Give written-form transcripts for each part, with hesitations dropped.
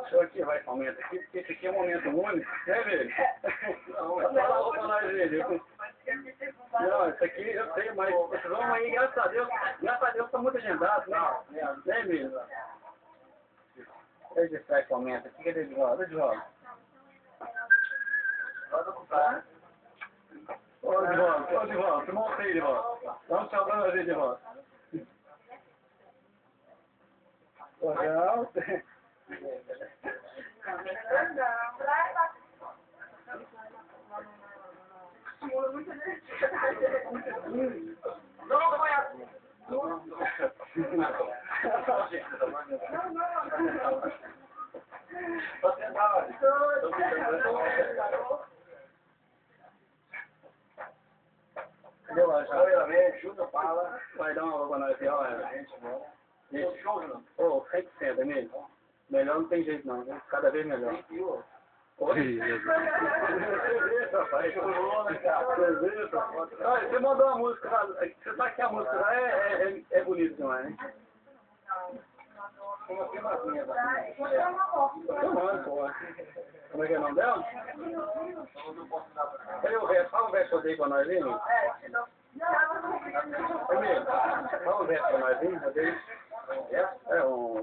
Deixa aqui, vai, aumenta aqui, porque esse aqui é um momento único, né, velho? Não, fala pra nós, velho. Não, isso aqui eu sei, mas esses homens aí, graças a Deus, estão muito agendados, né? Né, velho? Deixa eu ver se aumenta aqui, cadê de volta? De volta. Ô, de volta, monta aí de volta. Dá um tchau pra nós aí de volta. Legal. Vai dar uma logo na gente, ô, 100%, amigo. Melhor não tem jeito não, viu? Cada vez melhor. Você mandou uma música lá, você sabe que a música lá é bonita demais, né? Como é que é o nome dela? Cadê o verso? Fala o verso aí pra nós, hein? Amigo, fala o verso pra nós, hein? É um...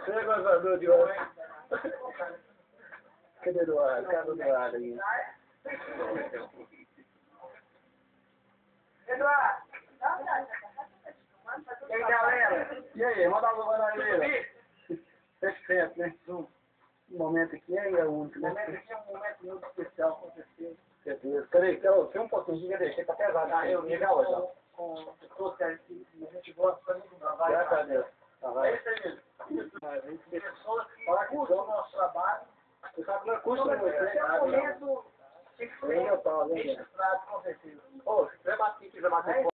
Você é gozador de ouro, hein? Cadê o Eduardo? Cadê o Eduardo aí? Eduardo, e aí, galera? E aí, manda alô pra nós aí. 100%, né? Um momento aqui é único, né? O momento aqui é um momento muito especial, com certeza. Certeza. Peraí, tem um pouquinho que deixei, tá pesado. Tá reunido com pessoas que a gente gosta muito do trabalho. Graças a Deus. É isso aí mesmo. Pessoas que curtem o nosso trabalho. Você sabe que não custa muito, né? Esse é um momento Bem meu pau, né? registrado, com certeza. Ô, se quiser bater,